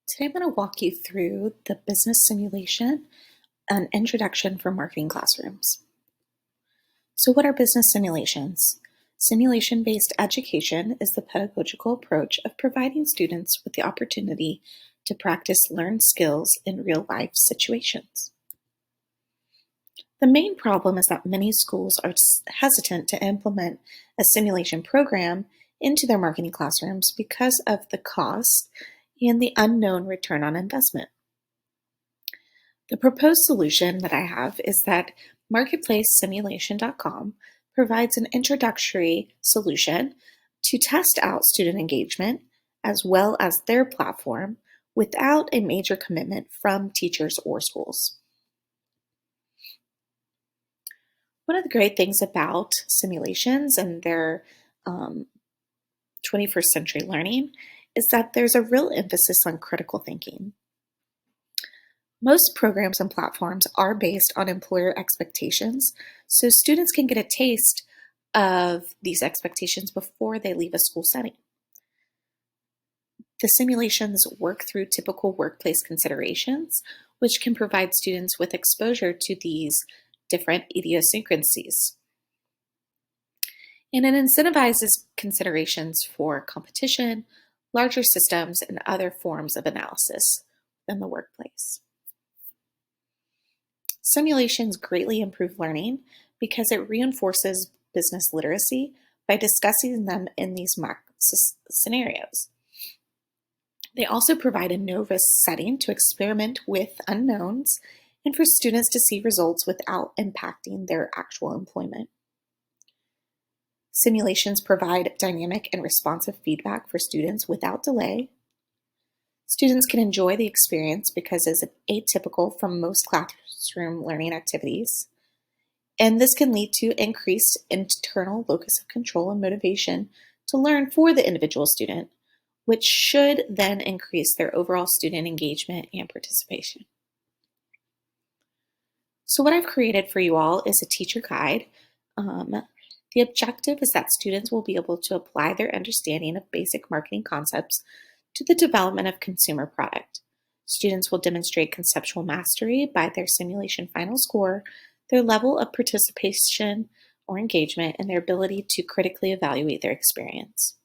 Today I'm going to walk you through the business simulation, an introduction for marketing classrooms. So what are business simulations? Simulation-based education is the pedagogical approach of providing students with the opportunity to practice learned skills in real-life situations. The main problem is that many schools are hesitant to implement a simulation program into their marketing classrooms because of the cost and the unknown return on investment. The proposed solution that I have is that MarketplaceSimulation.com provides an introductory solution to test out student engagement as well as their platform without a major commitment from teachers or schools. One of the great things about simulations and their 21st century learning is that there's a real emphasis on critical thinking. Most programs and platforms are based on employer expectations, so students can get a taste of these expectations before they leave a school setting. The simulations work through typical workplace considerations, which can provide students with exposure to these different idiosyncrasies. And it incentivizes considerations for competition, larger systems, and other forms of analysis in the workplace. Simulations greatly improve learning because it reinforces business literacy by discussing them in these mock scenarios. They also provide a no-risk setting to experiment with unknowns and for students to see results without impacting their actual employment. Simulations provide dynamic and responsive feedback for students without delay. Students can enjoy the experience because it's atypical from most classroom learning activities. And this can lead to increased internal locus of control and motivation to learn for the individual student, which should then increase their overall student engagement and participation. So what I've created for you all is a teacher guide. The objective is that students will be able to apply their understanding of basic marketing concepts to the development of consumer product. Students will demonstrate conceptual mastery by their simulation final score, their level of participation or engagement, and their ability to critically evaluate their experience.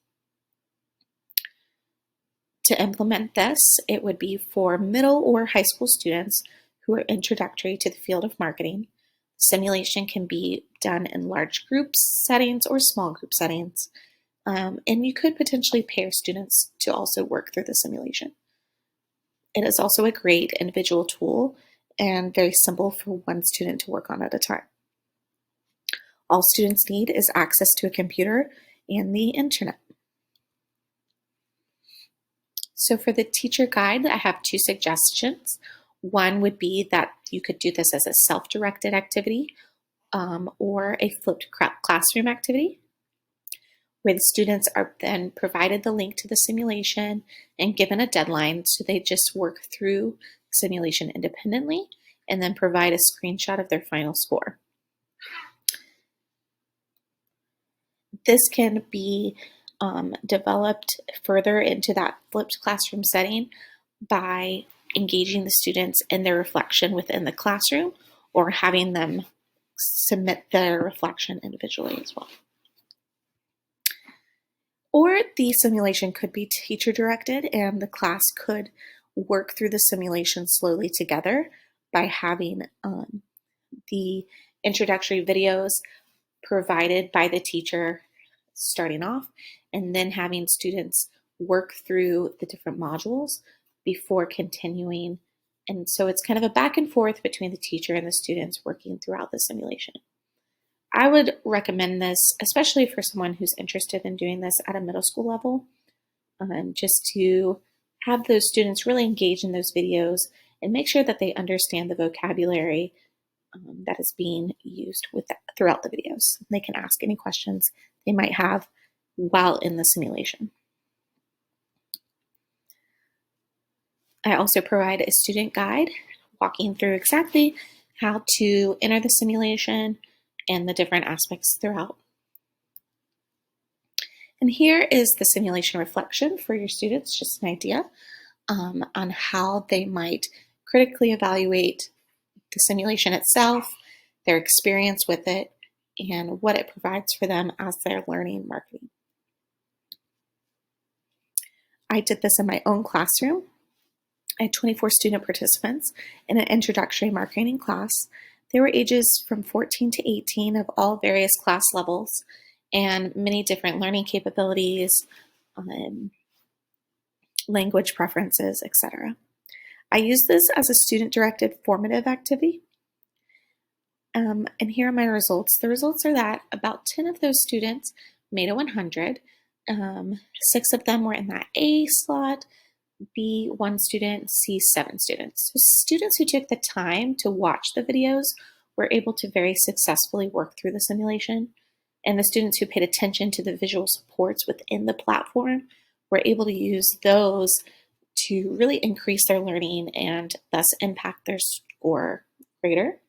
To implement this, it would be for middle or high school students who are introductory to the field of marketing. Simulation can be done in large group settings or small group settings. And you could potentially pair students to also work through the simulation. It is also a great individual tool and very simple for one student to work on at a time. All students need is access to a computer and the internet. So for the teacher guide, I have two suggestions. One would be that you could do this as a self-directed activity or a flipped classroom activity, where the students are then provided the link to the simulation and given a deadline, so they just work through simulation independently and then provide a screenshot of their final score. This can be developed further into that flipped classroom setting by engaging the students in their reflection within the classroom or having them submit their reflection individually as well. Or the simulation could be teacher directed and the class could work through the simulation slowly together by having the introductory videos provided by the teacher starting off and then having students work through the different modules before continuing. And so it's kind of a back and forth between the teacher and the students working throughout the simulation. I would recommend this, especially for someone who's interested in doing this at a middle school level, just to have those students really engage in those videos and make sure that they understand the vocabulary that is being used throughout the videos. They can ask any questions they might have while in the simulation. I also provide a student guide walking through exactly how to enter the simulation and the different aspects throughout. And here is the simulation reflection for your students, just an idea on how they might critically evaluate the simulation itself, their experience with it, and what it provides for them as they're learning marketing. I did this in my own classroom. I had 24 student participants in an introductory marketing class. They were ages from 14 to 18 of all various class levels and many different learning capabilities, language preferences, etc. I used this as a student-directed formative activity. And here are my results. The results are that about 10 of those students made a 100. 6 of them were in that A slot, B, 1 student, C, 7 students. So students who took the time to watch the videos were able to very successfully work through the simulation. And the students who paid attention to the visual supports within the platform were able to use those to really increase their learning and thus impact their score greater.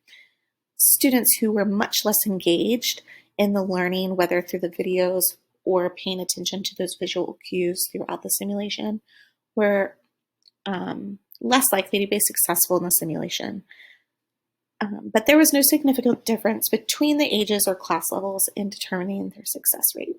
Students who were much less engaged in the learning, whether through the videos or paying attention to those visual cues throughout the simulation, were less likely to be successful in the simulation. But there was no significant difference between the ages or class levels in determining their success rate.